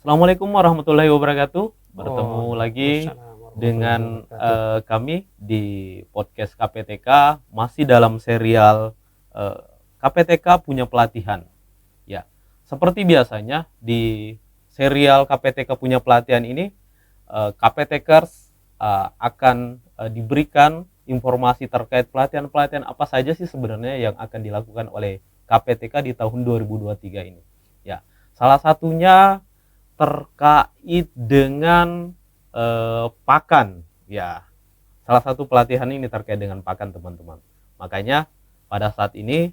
Assalamualaikum warahmatullahi wabarakatuh. Bertemu lagi Waalaikumsalam warahmatullahi dengan wabarakatuh. kami di podcast KPTK, masih dalam serial KPTK punya pelatihan. Ya, seperti biasanya di serial KPTK punya pelatihan ini, KPTKers akan diberikan informasi terkait pelatihan-pelatihan apa saja sih sebenarnya yang akan dilakukan oleh KPTK di tahun 2023 ini. Ya, salah satunya terkait dengan pakan. Ya, salah satu pelatihan ini terkait dengan pakan, teman-teman. Makanya pada saat ini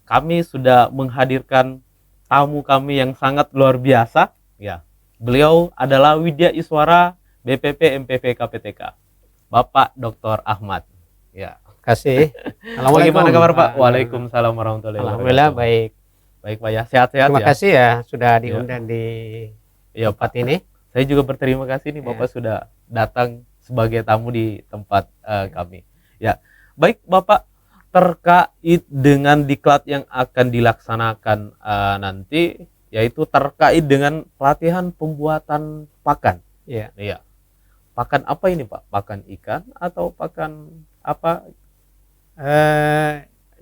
kami sudah menghadirkan tamu kami yang sangat luar biasa. Ya, beliau adalah Widya Iswara, BPP MPV KPTK, Bapak Dr. Ahmad. Ya. Kasih. Bagaimana kabar, Pak? Assalamualaikum. Waalaikumsalam warahmatullahi Alhamdulillah wabarakatuh. baik. Baik, Pak ya. Sehat-sehat Terima ya? kasih ya sudah Ya. diundang di Iya, tempat Pak. ini. Saya juga berterima kasih nih Ya. Bapak sudah datang sebagai tamu di tempat kami. Ya, baik Bapak, terkait dengan diklat yang akan dilaksanakan nanti, yaitu terkait dengan pelatihan pembuatan pakan. Ya. Iya. Pakan apa ini Pak? Pakan ikan atau pakan apa?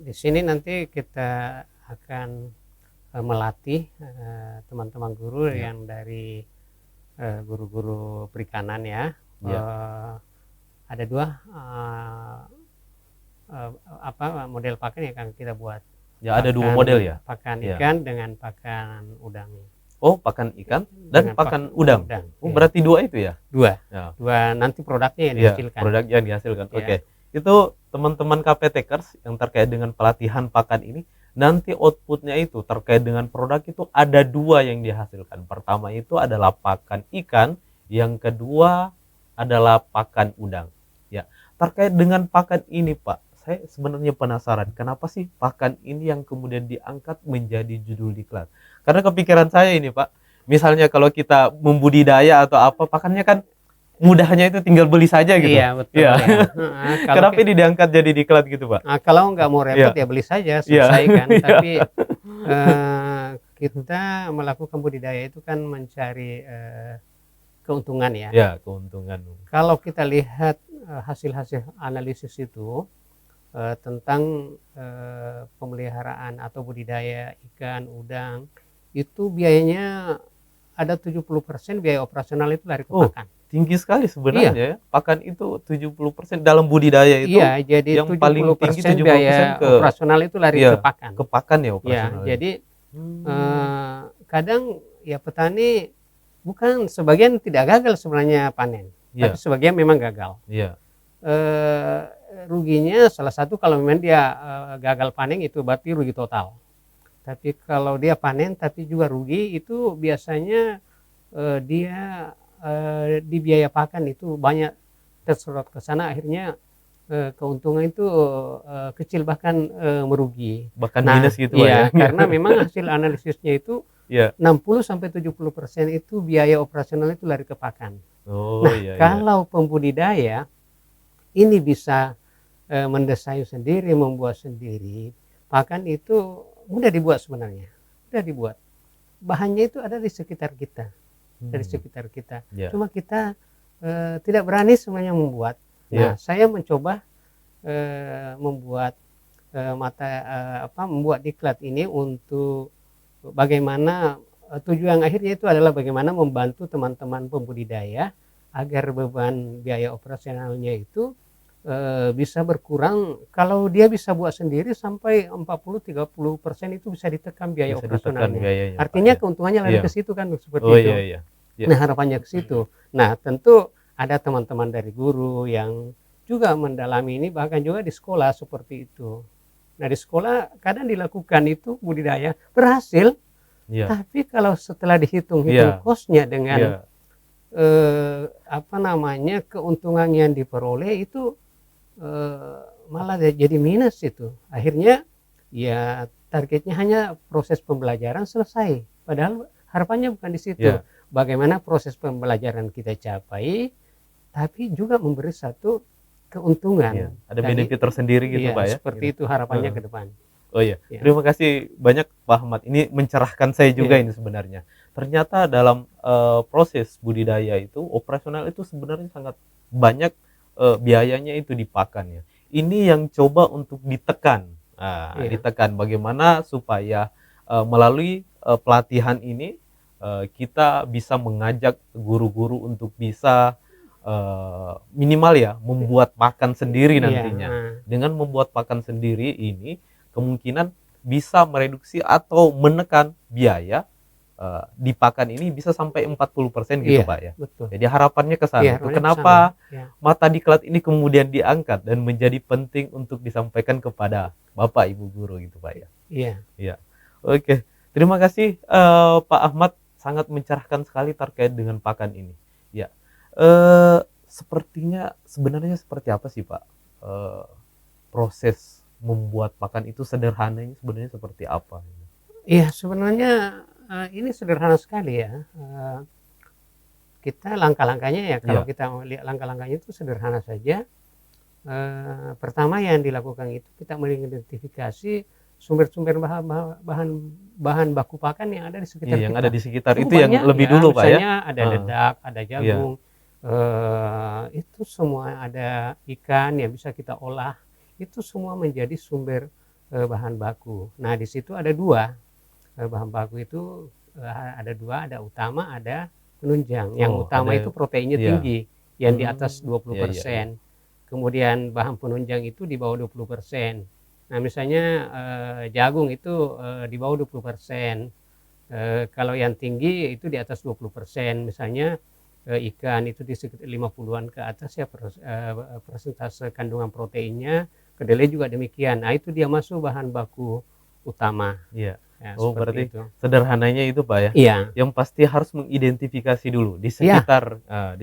Di sini nanti kita akan melatih teman-teman guru Ya. yang dari guru-guru perikanan ya. Ya. Ada dua model pakan yang akan kita buat. Ya, ada dua model ya? Pakan Ya. ikan dengan pakan udang. Oh, pakan ikan dan Dengan pakan udang. Oh, ya. berarti dua itu ya? Dua. Ya. Dua nanti produknya yang Ya, dihasilkan. produk yang dihasilkan. Ya. Oke. Itu teman-teman KPTKers yang terkait dengan pelatihan pakan ini, nanti outputnya itu terkait dengan produk itu ada dua yang dihasilkan. Pertama itu adalah pakan ikan, yang kedua adalah pakan udang. Ya, terkait dengan pakan ini Pak, saya sebenarnya penasaran kenapa sih pakan ini yang kemudian diangkat menjadi judul diklat. Karena kepikiran saya ini Pak, misalnya kalau kita membudidaya atau apa, pakannya kan mudahnya itu tinggal beli saja gitu. Iya, betul. Ya. Ya. Kenapa ini diangkat jadi diklat gitu Pak? Kalau nggak mau repot ya beli saja, selesai kan. Iya. Tapi kita melakukan budidaya itu kan mencari keuntungan ya. Ya, keuntungan. Kalau kita lihat hasil-hasil analisis itu tentang pemeliharaan atau budidaya ikan, udang, itu biayanya ada 70% biaya operasional itu lari ke pakan. Tinggi sekali sebenarnya ya. Pakan itu 70% dalam budidaya itu. Iya, jadi yang paling tinggi 70% biaya ke operasional itu lari ke pakan. Ke pakan ya Ya, operasional. jadi kadang ya petani bukan sebagian tidak gagal sebenarnya panen, tapi sebagian memang gagal. Iya. Ruginya salah satu kalau memang dia gagal panen itu berarti rugi total. Tapi kalau dia panen tapi juga rugi itu biasanya dia di biaya pakan itu banyak terserot ke sana, akhirnya keuntungan itu kecil bahkan merugi. Bahkan minus gitu ya. ya. Karena memang hasil analisisnya itu 60-70% itu biaya operasional itu lari ke pakan. Kalau pembudidaya ini bisa mendesain sendiri, membuat sendiri, pakan itu mudah dibuat sebenarnya. Mudah dibuat. Bahannya itu ada di sekitar kita. Cuma kita tidak berani sebenarnya membuat. Nah, saya mencoba membuat membuat diklat ini untuk bagaimana tujuan akhirnya itu adalah bagaimana membantu teman-teman pembudidaya agar beban biaya operasionalnya itu bisa berkurang. Kalau dia bisa buat sendiri sampai 40-30% itu bisa ditekan biaya operasionalnya. Artinya keuntungannya lari ke situ kan, seperti itu. Nah, harapannya ke situ. Nah, tentu ada teman-teman dari guru yang juga mendalami ini, bahkan juga di sekolah seperti itu. Nah, di sekolah kadang dilakukan itu budidaya berhasil, tapi kalau setelah dihitung-hitung cost-nya dengan keuntungan yang diperoleh itu malah jadi minus itu. Akhirnya ya targetnya hanya proses pembelajaran selesai. Padahal harapannya bukan di situ. Bagaimana proses pembelajaran kita capai, tapi juga memberi satu keuntungan. Ada benefit tersendiri gitu Pak ya. Seperti itu harapannya ke depan. Terima kasih banyak Pak Ahmad. Ini mencerahkan saya juga ini sebenarnya. ternyata dalam proses budidaya itu operasional itu sebenarnya sangat banyak biayanya itu di pakan ya. Ini yang coba untuk ditekan. Nah, Iya. ditekan bagaimana supaya melalui pelatihan ini kita bisa mengajak guru-guru untuk bisa minimal ya membuat pakan sendiri Iya, nantinya. Dengan membuat pakan sendiri ini kemungkinan bisa mereduksi atau menekan biaya di pakan ini bisa sampai 40% gitu iya, Pak ya. betul. Jadi harapannya ke Iya, sana. Tuh, harapannya ke kenapa sana. Iya. mata diklat ini kemudian diangkat dan menjadi penting untuk disampaikan kepada Bapak Ibu guru gitu Pak ya. Iya. Iya. Oke. Terima kasih Pak Ahmad, sangat mencerahkan sekali terkait dengan pakan ini. Ya. Sepertinya sebenarnya seperti apa sih Pak? Proses membuat pakan itu sederhananya sebenarnya seperti apa? Iya, sebenarnya ini sederhana sekali ya. Kita langkah-langkahnya ya, kalau Iya. kita lihat langkah-langkahnya itu sederhana saja. Pertama yang dilakukan itu kita mengidentifikasi sumber-sumber bahan baku pakan yang ada di sekitar Iya, yang kita. ada di sekitar Cukup itu yang banyak lebih ya, dulu Pak ya. misalnya ada dedak, ada Iya. jagung, itu semua, ada ikan yang bisa kita olah, itu semua menjadi sumber bahan baku. Nah, di situ ada dua bahan baku itu, ada dua, ada utama, ada penunjang. Yang Oh, utama ada. itu proteinnya Iya. tinggi, yang di atas Iya, iya, iya. 20%. Kemudian bahan penunjang itu di bawah 20%. Nah, misalnya jagung itu di bawah 20%. Kalau yang tinggi itu di atas 20%. Misalnya ikan itu di sekitar 50-an ke atas ya persentase kandungan proteinnya. Kedelai juga demikian. Nah, itu dia masuk bahan baku utama. Iya. Ya, Oh, seperti berarti itu. sederhananya itu Pak ya. Iya, Yang pasti harus mengidentifikasi dulu di Iya.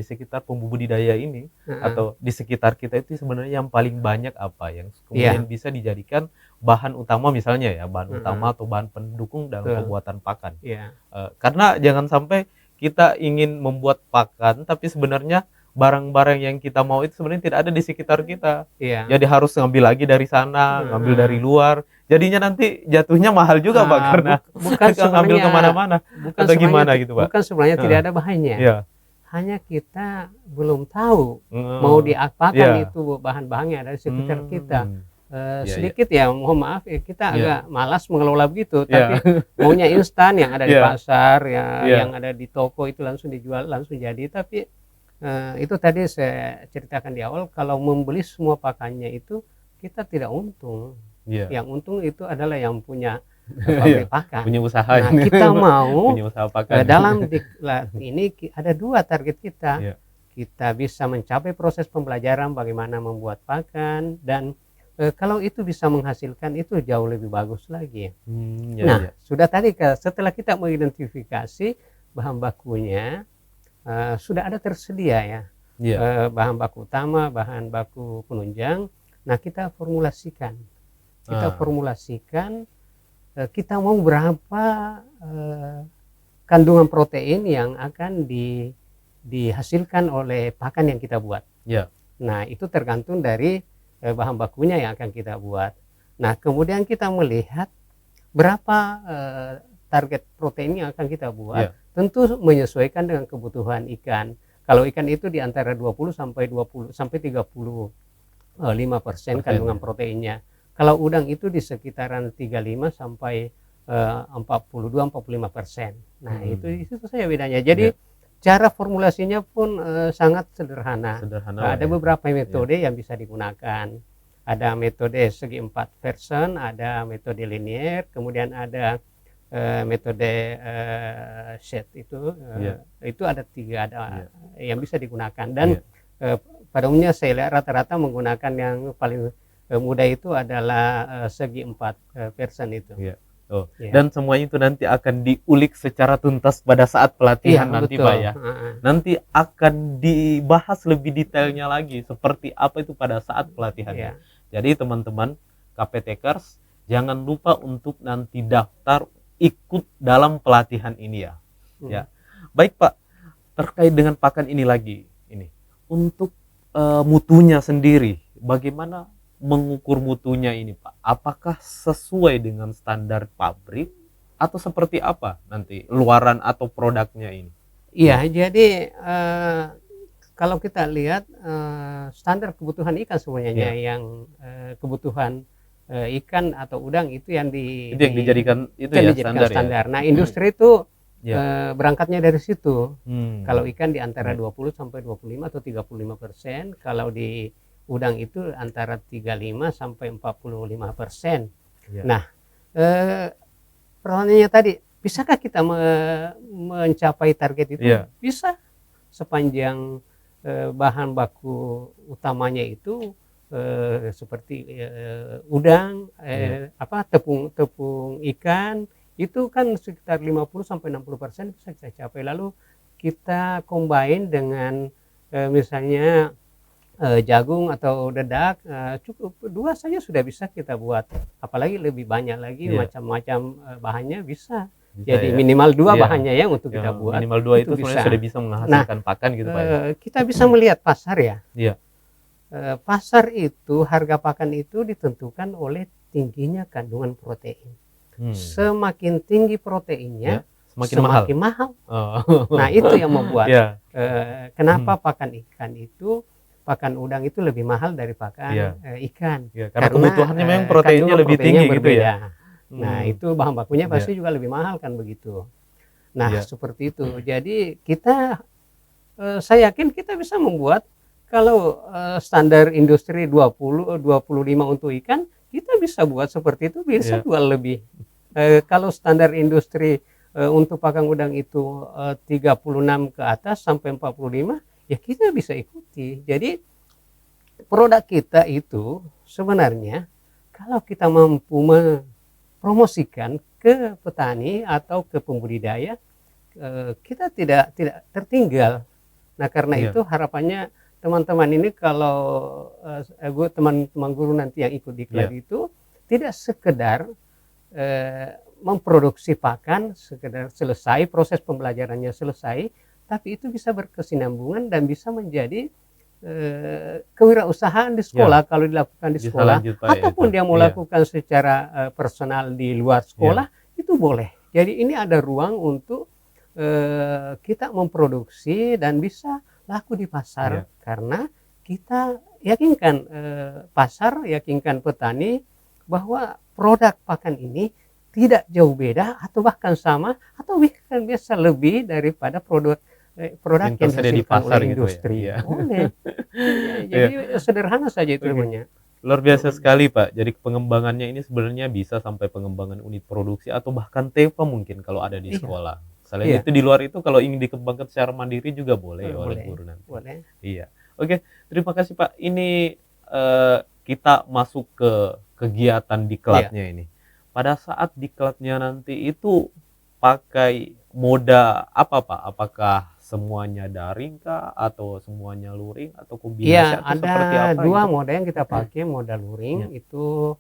sekitar pembudidaya ini heeh, atau di sekitar kita itu sebenarnya yang paling banyak apa yang Iya. kemudian bisa dijadikan bahan utama misalnya ya, bahan Heeh. utama atau bahan pendukung dalam Betul. pembuatan pakan. iya, Karena jangan sampai kita ingin membuat pakan tapi sebenarnya barang-barang yang kita mau itu sebenarnya tidak ada di sekitar kita. iya. Jadi harus ngambil lagi dari sana, ngambil dari Heeh. luar. Jadinya nanti jatuhnya mahal juga Pak karena bukan kita ngambil sebenarnya kemana-mana. bukan Atau gimana sebenarnya gitu Pak? bukan sebenarnya tidak Heeh. ada bahannya. Iya. Hanya kita belum tahu Heeh. mau diapakan Iya. itu bahan-bahannya dari sekitar kita. Iya, iya. Sedikit ya, mohon maaf ya, kita Iya. agak malas mengelola begitu, Iya. tapi maunya instan yang ada di Iya. pasar ya, Iya. yang ada di toko itu langsung dijual, langsung jadi. Tapi itu tadi saya ceritakan di awal, kalau membeli semua pakannya itu kita tidak untung. Iya. Yang untung itu adalah yang punya Iya. pabrik pakan. Punya usaha Nah, ini. kita mau punya usaha pakan. dalam diklat ini ada dua target kita. Iya. Kita bisa mencapai proses pembelajaran bagaimana membuat pakan, dan kalau itu bisa menghasilkan itu jauh lebih bagus lagi. Iya, Nah, iya. sudah tadi setelah kita mengidentifikasi bahan bakunya, sudah ada tersedia ya, Iya. bahan baku utama, bahan baku penunjang. Nah, kita formulasikan. Kita mau berapa kandungan protein yang akan dihasilkan oleh pakan yang kita buat. Iya. Nah, itu tergantung dari bahan bakunya yang akan kita buat. Nah, kemudian kita melihat berapa target protein yang akan kita buat. Iya. Tentu menyesuaikan dengan kebutuhan ikan. Kalau ikan itu di antara 20 sampai 35% kandungan proteinnya. Kalau udang itu di sekitaran 35 sampai 42-45%. Nah, itu saja bedanya. Jadi cara formulasinya pun sangat sederhana. Ada beberapa metode yang bisa digunakan. Ada metode segi 4 version, ada metode linear, kemudian ada metode set itu ada 3 yang bisa digunakan. Dan pada umumnya saya lihat rata-rata menggunakan yang paling mudah itu adalah segi 4 version itu. Iya. Oh. Ya. Dan semuanya itu nanti akan diulik secara tuntas pada saat pelatihan nanti betul. Pak ya. Nanti akan dibahas lebih detailnya lagi seperti apa itu pada saat pelatihannya. Jadi teman-teman KPTkers jangan lupa untuk nanti daftar ikut dalam pelatihan ini ya. Ya. Baik Pak, terkait dengan pakan ini lagi ini. Untuk mutunya sendiri, bagaimana mengukur mutunya ini Pak? Apakah sesuai dengan standar pabrik atau seperti apa nanti luaran atau produknya ini? Iya, jadi kalau kita lihat standar kebutuhan ikan sebenarnya Iya. yang kebutuhan ikan atau udang itu yang Itu yang dijadikan itu ya dijadikan standar ya? standar. Nah, industri itu Iya. berangkatnya dari situ. Kalau Hmm. ikan di antara Iya. 20 sampai 25 atau 35%, kalau di udang itu antara 35 sampai 45%. Iya. Nah, pertanyaannya tadi, bisakah kita mencapai target itu? Iya. Bisa, sepanjang bahan baku utamanya itu seperti udang, Iya. tepung ikan, itu kan sekitar 50 sampai 60% bisa kita capai. Lalu kita combine dengan misalnya jagung atau dedak, cukup 2 saja sudah bisa kita buat, apalagi lebih banyak lagi Iya. macam-macam bahannya bisa. Bisa Jadi ya? minimal 2 Iya. bahannya ya untuk Ya, kita buat, minimal 2 itu sebenarnya bisa. sudah bisa Nah, menghasilkan pakan gitu Pak ya? kita bisa melihat pasar ya. Iya. Pasar itu, harga pakan itu ditentukan oleh tingginya kandungan protein. Semakin tinggi proteinnya, Ya, semakin mahal. mahal. Oh. Nah, itu yang membuat Iya. kenapa pakan ikan itu, pakan udang itu lebih mahal dari pakan Iya. ikan. Ya, karena kebutuhannya memang proteinnya kandungan lebih proteinnya tinggi gitu ya? Nah, itu bahan bakunya Iya. pasti juga lebih mahal kan begitu. Nah, Iya. seperti itu. Jadi kita saya yakin kita bisa membuat, kalau standar industri 25 untuk ikan, kita bisa buat seperti itu, bisa Iya. jual lebih. Kalau standar industri untuk pakan udang itu 36 ke atas sampai 45, ya kita bisa ikuti. Jadi produk kita itu sebenarnya kalau kita mampu mempromosikan ke petani atau ke pembudidaya, kita tidak tertinggal. Nah, karena Iya. itu harapannya teman-teman ini, kalau teman-teman guru nanti yang ikut diklat Iya. itu tidak sekedar memproduksi pakan, sekedar selesai proses pembelajarannya selesai, tapi itu bisa berkesinambungan dan bisa menjadi kewirausahaan di sekolah. Kalau dilakukan di Bisa sekolah, lanjut, Pak, ya, ataupun itu. dia mau Iya. lakukan secara personal di luar sekolah, itu boleh. Jadi ini ada ruang untuk kita memproduksi dan bisa laku di pasar. Iya. Karena kita yakinkan pasar, yakinkan petani bahwa produk pakan ini tidak jauh beda atau bahkan sama atau bahkan bisa lebih daripada produk Yang yang tersedia di dihasilkan pasar oleh gitu ya? industri. Iya. Boleh. Jadi sederhana saja itu Oke. sebenarnya. Luar biasa sekali Pak. Jadi pengembangannya ini sebenarnya bisa sampai pengembangan unit produksi atau bahkan TEPA mungkin kalau ada di Iya. sekolah. Selain Iya. itu di luar itu kalau ingin dikembangkan secara mandiri juga boleh oleh Boleh. guru nanti. Boleh. Iya. Oke, terima kasih Pak. Ini kita masuk ke kegiatan diklatnya ini. Pada saat diklatnya nanti itu pakai moda apa Pak? Apakah semuanya daring kah atau semuanya luring atau kombinasi Iya, atau seperti ada apa 2 gitu? moda yang kita pakai, moda luring Iya. itu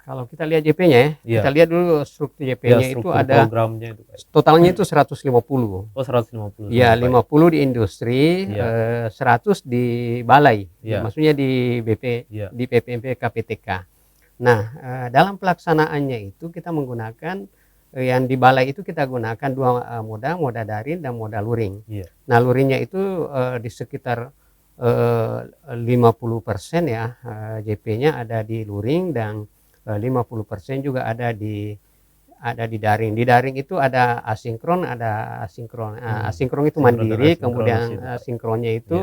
kalau kita lihat JP-nya ya, Iya. kita lihat dulu struktur Ya, JP-nya itu struktur ada programnya itu Pak. totalnya itu 150. Oh, 150 Ya, semua, Pak, 50 di industri, Iya. 100 di balai, Iya. maksudnya di Iya. di PPMP KPTK. Nah, dalam pelaksanaannya itu kita menggunakan yang di balai itu kita gunakan 2 moda daring dan moda luring. Iya. Nah, luringnya itu di sekitar 50% ya, JP-nya ada di luring dan 50% juga ada di daring. Di daring itu ada asinkron, ada asinkron. Asinkron itu Sinkron dan mandiri, asinkronis kemudian itu, Pak. sinkronnya itu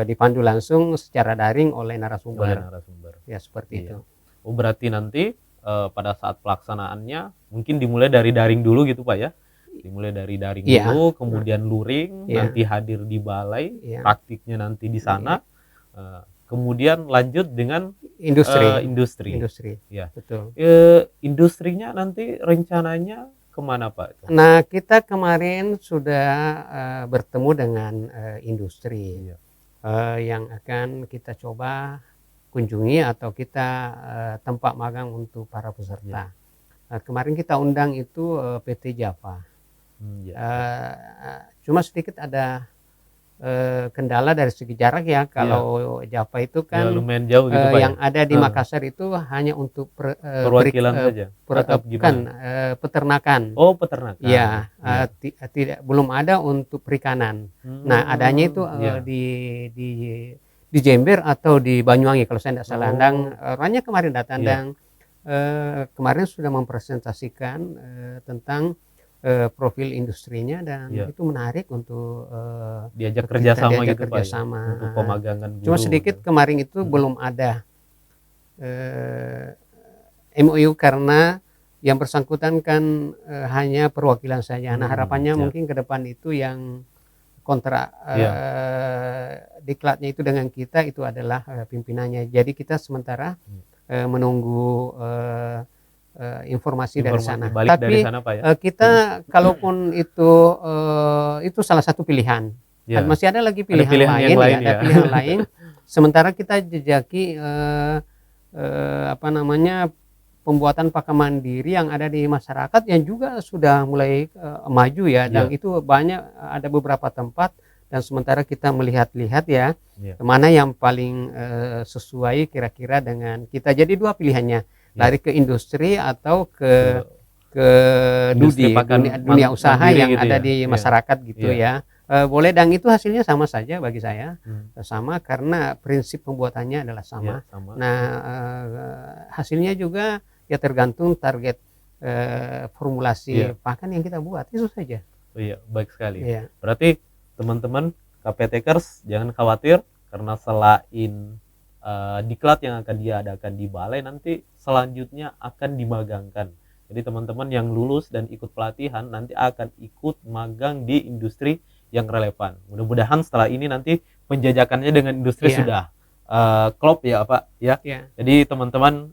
dipandu langsung secara daring oleh Oleh narasumber. narasumber. Ya, seperti Iya. itu. Oh, berarti nanti pada saat pelaksanaannya mungkin dimulai dari daring dulu gitu Pak ya? Dimulai dari daring Iya. dulu, kemudian luring, Iya. nanti hadir di balai, Iya. praktiknya nanti di sana, kemudian lanjut dengan Industri. industri. Ya. Betul. Industrinya nanti rencananya kemana Pak? Nah, kita kemarin sudah bertemu dengan industri Iya. yang akan kita coba kunjungi atau kita tempat magang untuk para peserta. Kemarin kita undang itu PT Java. Ya. Cuma sedikit ada kendala dari segi jarak ya. Kalau Java itu Ya, kan lumayan jauh gitu Pak ya. yang ada di Ah. Makassar itu hanya untuk Perwakilan saja atau bukan gimana? peternakan. Oh, peternakan. Ya, Iya. tidak belum ada untuk perikanan. Nah, adanya itu Iya. di di Jember atau di Banyuwangi kalau saya tidak salah. Oh. Dan orangnya kemarin datang Iya. dan kemarin sudah mempresentasikan tentang profil industrinya dan Iya. itu menarik untuk Diajak kita kerjasama diajak gitu Pak ya, kerjasama. untuk pemagangan guru. Cuma sedikit kemarin itu belum ada MOU karena yang bersangkutan kan hanya perwakilan saja. Nah, harapannya Ya. mungkin ke depan itu yang kontrak diklatnya itu dengan kita itu adalah pimpinannya. Jadi kita sementara menunggu informasi dari sana. balik Tapi dari sana Pak ya. kita kalaupun itu salah satu pilihan. Ya. Masih ada lagi pilihan, pilihan yang lain ada ya. pilihan lain. Sementara kita jejaki apa namanya pembuatan pakan mandiri yang ada di masyarakat yang juga sudah mulai maju ya, dan itu banyak, ada beberapa tempat, dan sementara kita melihat-lihat ya mana yang paling sesuai kira-kira dengan kita. Jadi dua pilihannya, lari ke industri atau ke dunia usaha yang gitu ada ya? di masyarakat gitu ya. Boleh, dan itu hasilnya sama saja bagi saya, sama karena prinsip pembuatannya adalah sama. sama. Nah, hasilnya juga ya tergantung target formulasi pakan yang kita buat, itu saja. Oh iya, baik sekali. Iya. Berarti teman-teman KPTkers jangan khawatir, karena selain diklat yang akan diadakan di balai, nanti selanjutnya akan dimagangkan. Jadi teman-teman yang lulus dan ikut pelatihan nanti akan ikut magang di industri yang relevan. Mudah-mudahan setelah ini nanti penjajakannya dengan industri sudah klop ya Pak ya. Jadi teman-teman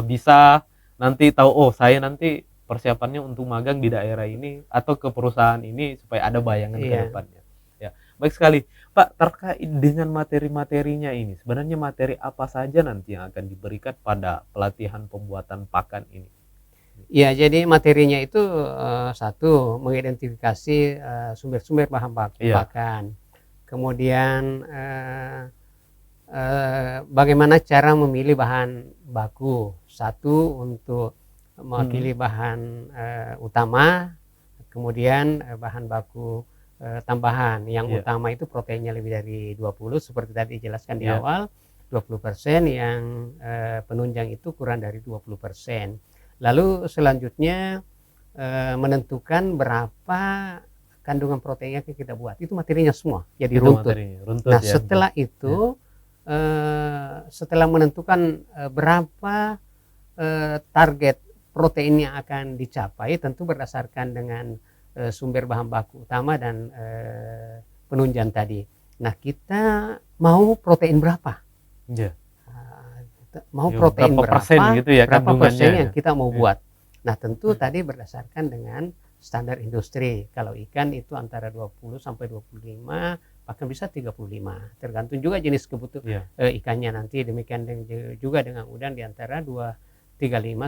bisa nanti tahu, oh saya nanti persiapannya untuk magang di daerah ini atau ke perusahaan ini, supaya ada bayangan ke depannya. Ya, baik sekali Pak. Terkait dengan materi-materinya ini, sebenarnya materi apa saja nanti yang akan diberikan pada pelatihan pembuatan pakan ini? Ya, jadi materinya itu satu, mengidentifikasi sumber-sumber bahan baku pakan. Kemudian bagaimana cara memilih bahan baku. Satu, untuk mewakili bahan utama, kemudian bahan baku tambahan. Yang utama itu proteinnya lebih dari 20, seperti tadi dijelaskan di awal, 20%, yang penunjang itu kurang dari 20%. Lalu selanjutnya menentukan berapa kandungan proteinnya yang kita buat. Itu materinya semua, jadi runtut. Nah, setelah itu setelah menentukan berapa target protein yang akan dicapai, tentu berdasarkan dengan sumber bahan baku utama dan penunjang tadi. Nah, kita mau protein berapa? Mau protein berapa gitu ya, berapa persen yang kita mau buat. Nah, tentu tadi berdasarkan dengan standar industri. Kalau ikan itu antara 20 sampai 25, bahkan bisa 35, tergantung juga jenis kebutuhan ikannya nanti. Demikian juga dengan udang di antara 35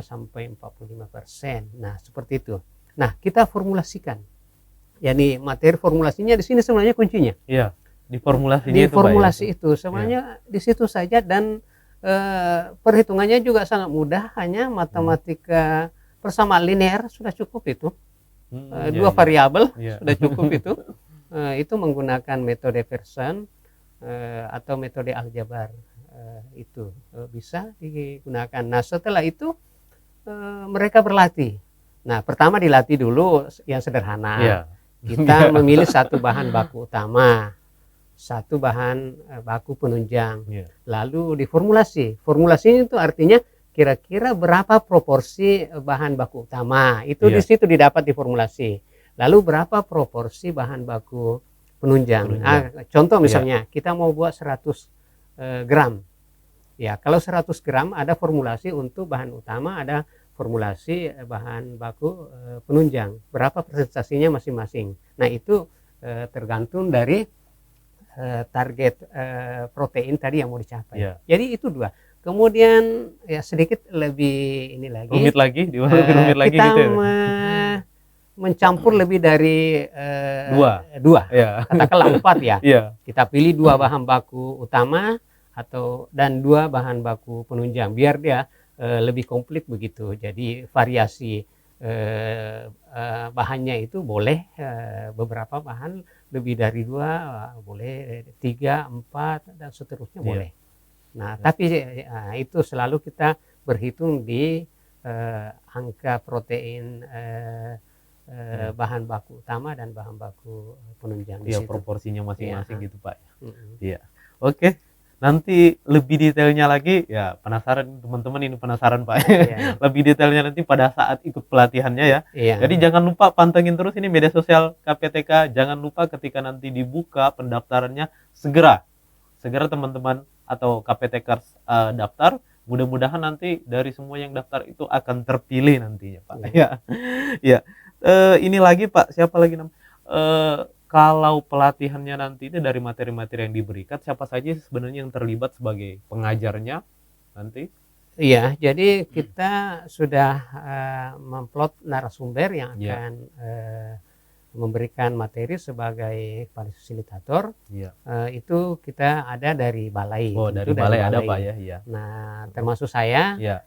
sampai 45%. Nah, seperti itu. Nah, kita formulasikan. Yani materi formulasinya di sini sebenarnya kuncinya. Iya, di formulasinya di formulasi itu sebenarnya di situ saja, dan perhitungannya juga sangat mudah, hanya matematika persamaan linear sudah cukup itu. Dua variabel sudah cukup itu. Itu menggunakan metode Pearson atau metode aljabar, itu bisa digunakan. Nah, setelah itu mereka berlatih. Nah, pertama dilatih dulu yang sederhana. Kita memilih satu bahan baku utama, satu bahan baku penunjang, lalu diformulasi. Formulasi itu artinya kira-kira berapa proporsi bahan baku utama, itu di situ didapat di formulasi. Lalu berapa proporsi bahan baku penunjang. Contoh misalnya kita mau buat 100 gram. Ya, kalau 100 gram ada formulasi untuk bahan utama, ada formulasi bahan baku penunjang. Berapa presentasinya masing-masing. Nah, itu tergantung dari target protein tadi yang mau dicapai. Jadi itu dua. Kemudian ya sedikit lebih ini lagi. Rumit lagi, rumit lagi kita gitu. mencampur lebih dari dua, Ya. katakanlah 4 ya. Iya. Kita pilih 2 bahan baku utama dan 2 bahan baku penunjang biar dia lebih komplit begitu. Jadi variasi bahannya itu boleh beberapa bahan lebih dari 2, boleh 3, 4 dan seterusnya boleh. Nah, tapi itu selalu kita berhitung di angka protein bahan baku utama dan bahan baku penunjang di Iya, situ. proporsinya masing-masing Iya. gitu Pak. Iya. Oke. Nanti lebih detailnya lagi ya, penasaran teman-teman, ini penasaran Pak. Iya. Lebih detailnya nanti pada saat ikut pelatihannya ya. Iya. Jadi jangan lupa pantengin terus ini media sosial KPTK. Jangan lupa ketika nanti dibuka pendaftarannya segera teman-teman atau KPTK daftar. Mudah-mudahan nanti dari semua yang daftar itu akan terpilih nantinya Pak. Ya. Ya. Ini lagi Pak, siapa lagi kalau pelatihannya nanti itu dari materi-materi yang diberikan, siapa saja sebenarnya yang terlibat sebagai pengajarnya nanti? Iya, jadi kita sudah memplot narasumber yang akan memberikan materi sebagai fasilitator. Iya. Itu kita ada dari balai. Oh, dari balai ada Pak ya. Iya. Nah, termasuk saya. Iya.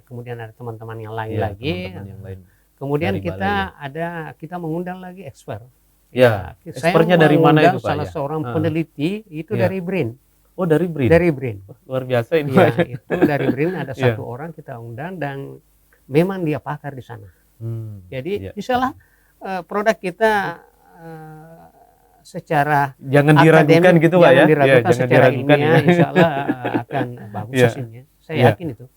Kemudian ada teman-teman yang lain Iya, lagi. teman-teman yang lain. Kemudian Dari balai, kita mengundang lagi expert. Ya, Saya expertnya dari mana itu Pak? salah seorang peneliti itu Iya. dari BRIN. Oh, dari BRIN. Dari BRIN. Luar biasa ini Iya, Pak. itu dari BRIN ada satu orang kita undang dan memang dia pakar di sana. Jadi misalnya produk kita secara jangan diragukan gitu Pak ya. Jangan diragukan Jangan secara diragukan ilmiah, ya. insya Allah akan bagus hasilnya. Saya yakin itu.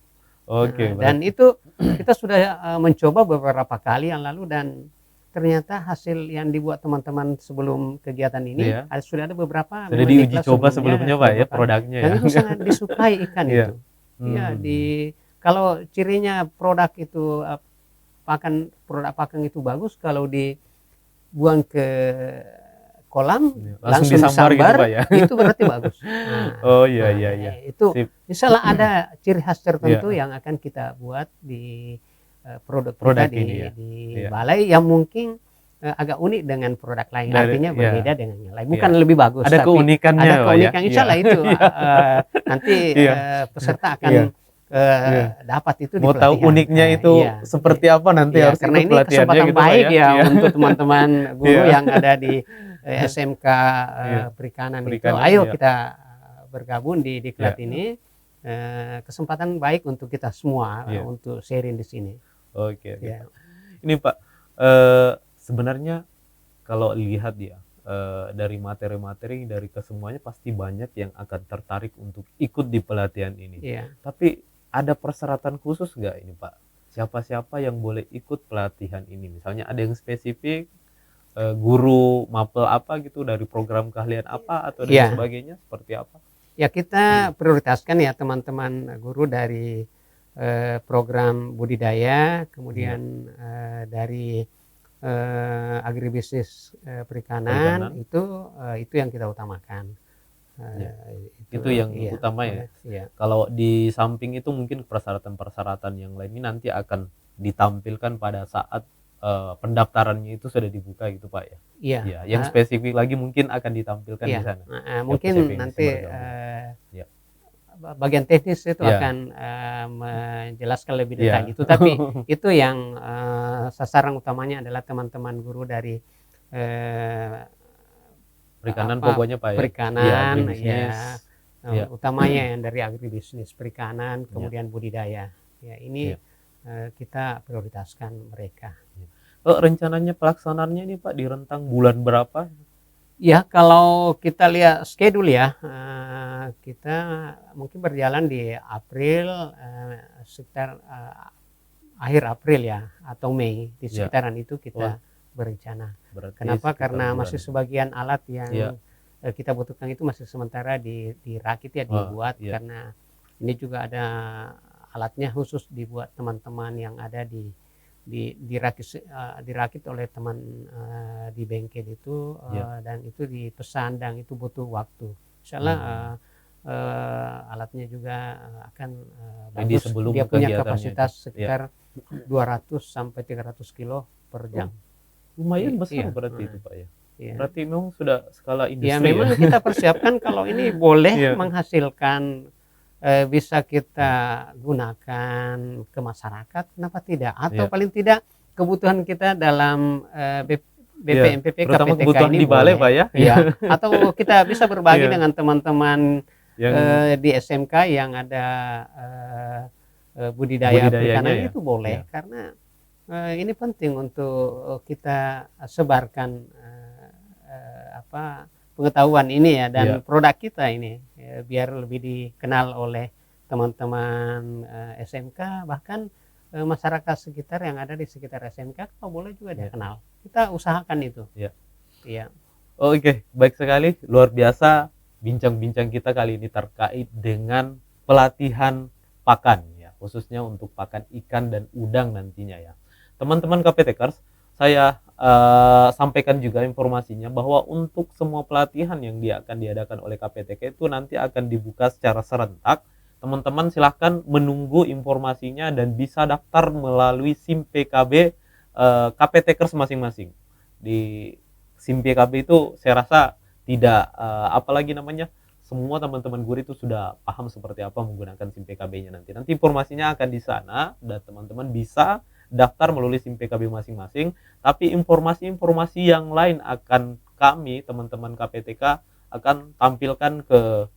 Oke. Dan itu kita sudah mencoba beberapa kali yang lalu dan ternyata hasil yang dibuat teman-teman sebelum kegiatan ini sudah ada beberapa sudah diuji coba sebelumnya Pak ya produknya dan ya. itu sangat disukai ikan itu. Ya, kalau cirinya produk itu produk pakan itu bagus kalau dibuang ke kolam langsung disambar gitu Pak ya. itu berarti bagus. Oh iya. Itu misalnya ada ciri khas tertentu yang akan kita buat di produk kita di balai yang mungkin agak unik dengan produk lain, artinya berbeda dengan yang lain. Bukan lebih bagus, ada tapi keunikannya, ada keunikan. Insya Allah itu nanti peserta akan dapat itu. Mau tahu uniknya itu seperti apa nanti harus karena ini kesempatan gitu, baik ya untuk teman-teman guru yang ada di SMK Perikanan itu. Ayo kita bergabung di diklat ini. Kesempatan baik untuk kita semua untuk sharing di sini. Oke. Ini Pak, sebenarnya kalau lihat ya dari materi-materi dari kesemuanya pasti banyak yang akan tertarik untuk ikut di pelatihan ini. Tapi ada persyaratan khusus nggak ini Pak? Siapa-siapa yang boleh ikut pelatihan ini? Misalnya ada yang spesifik guru mapel apa gitu dari program keahlian apa atau dan sebagainya seperti apa? Ya kita prioritaskan ya teman-teman guru dari program budidaya, kemudian dari agribisnis perikanan. Itu yang kita utamakan. Itu yang utama ya. Kalau di samping itu mungkin persyaratan-persyaratan yang lain ini nanti akan ditampilkan pada saat pendaftarannya itu sudah dibuka gitu Pak ya. Iya. Yang spesifik lagi mungkin akan ditampilkan di sana. Mungkin nanti bagian teknis itu akan menjelaskan lebih detail itu. Tapi itu yang sasaran utamanya adalah teman-teman guru dari perikanan pokoknya Pak ya. Perikanan utamanya yang dari agribisnis perikanan, kemudian budidaya. Ya ini kita prioritaskan mereka. Rencananya pelaksanaannya ini Pak di rentang bulan berapa? Ya kalau kita lihat schedule ya, kita mungkin berjalan di April, sekitar akhir April ya atau Mei, di sekitaran itu kita berencana. Kenapa? Karena masih sebagian alat yang kita butuhkan itu masih sementara dirakit ya, dibuat karena ini juga ada alatnya khusus dibuat teman-teman yang ada dirakit oleh teman di bengkel itu dan itu dipesan dan itu butuh waktu. Insyaallah alatnya juga akan Jadi bagus. sebelum Dia punya kegiatannya kapasitas itu, sekitar 200 sampai 300 kilo per jam. lumayan besar Iya, berarti itu Pak ya. iya. Berarti memang sudah skala Ya industri ya. memang kita persiapkan kalau ini boleh Iya. menghasilkan, bisa kita gunakan ke masyarakat, kenapa tidak? Atau Iya. paling tidak kebutuhan kita dalam BPMPP Terutama KPTK kebutuhan ini di balai boleh. Pak ya. Iya. Atau kita bisa berbagi Iya. dengan teman-teman Yang di SMK yang ada budidaya Budidayanya perikanan ya? itu boleh, Iya. karena ini penting untuk kita sebarkan pengetahuan ini ya, dan Iya. produk kita ini biar lebih dikenal oleh teman-teman SMK, bahkan masyarakat sekitar yang ada di sekitar SMK kalau boleh juga dia Iya. kenal. Kita usahakan itu. Iya. Iya. Oke, baik sekali, luar biasa bincang-bincang kita kali ini terkait dengan pelatihan pakan ya, khususnya untuk pakan ikan dan udang nantinya ya. Teman-teman KPTKers, saya sampaikan juga informasinya bahwa untuk semua pelatihan yang akan diadakan oleh KPTK itu nanti akan dibuka secara serentak. Teman-teman silahkan menunggu informasinya dan bisa daftar melalui SIM PKB KPTKers masing-masing. Di SIM PKB itu saya rasa tidak apalagi namanya, semua teman-teman guru itu sudah paham seperti apa menggunakan SIM PKB-nya nanti. Nanti informasinya akan di sana dan teman-teman bisa daftar melalui SIM PKB masing-masing. Tapi informasi-informasi yang lain akan kami teman-teman KPTK akan tampilkan ke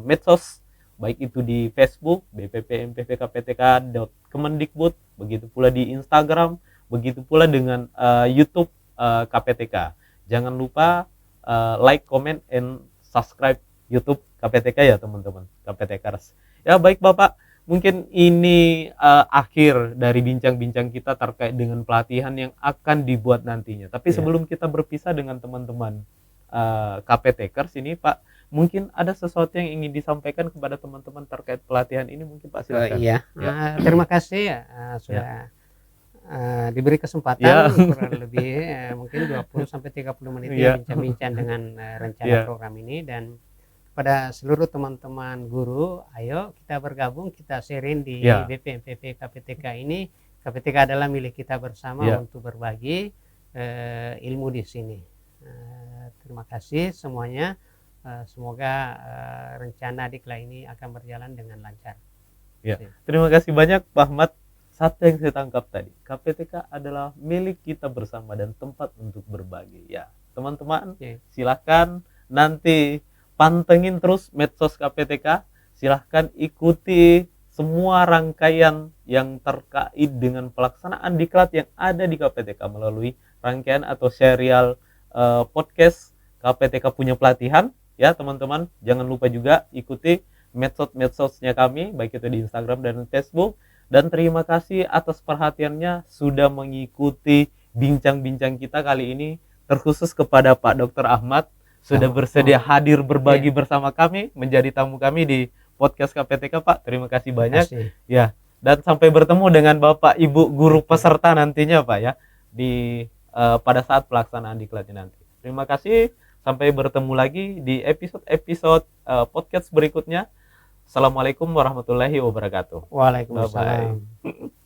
medsos, baik itu di Facebook bppmpvkptk.kemendikbud, begitu pula di Instagram, begitu pula dengan YouTube KPTK. Jangan lupa like, comment, and subscribe YouTube KPTK ya teman-teman KPTKers. Ya baik Bapak, mungkin ini akhir dari bincang-bincang kita terkait dengan pelatihan yang akan dibuat nantinya. Tapi sebelum kita berpisah dengan teman-teman KPTKers ini Pak, mungkin ada sesuatu yang ingin disampaikan kepada teman-teman terkait pelatihan ini, mungkin Pak silakan. Iya. Terima kasih ya sudah diberi kesempatan kurang lebih mungkin 20 sampai 30 menit bincang-bincang dengan rencana program ini. Dan kepada seluruh teman-teman guru, ayo kita bergabung, kita sharing di BPMPP KPTK ini. KPTK adalah milik kita bersama untuk berbagi ilmu di sini. Terima kasih semuanya. Semoga rencana Dikla ini akan berjalan dengan lancar. Ya. Terima kasih banyak Pak Ahmad. Satu yang saya tangkap tadi, KPTK adalah milik kita bersama dan tempat untuk berbagi. Ya, teman-teman, silahkan nanti pantengin terus medsos KPTK. Silahkan ikuti semua rangkaian yang terkait dengan pelaksanaan diklat yang ada di KPTK melalui rangkaian atau serial podcast KPTK punya pelatihan. Ya, teman-teman, jangan lupa juga ikuti medsos-medsosnya kami, baik itu di Instagram dan Facebook. Dan terima kasih atas perhatiannya sudah mengikuti bincang-bincang kita kali ini, terkhusus kepada Pak Dr. Ahmad sudah bersedia hadir berbagi bersama kami, menjadi tamu kami di podcast KPTK Pak. Terima kasih banyak. Ya, dan sampai bertemu dengan Bapak Ibu guru peserta nantinya Pak ya di pada saat pelaksanaan diklatnya nanti. Terima kasih, sampai bertemu lagi di episode-episode podcast berikutnya. Assalamualaikum warahmatullahi wabarakatuh. Waalaikumsalam. Bye-bye.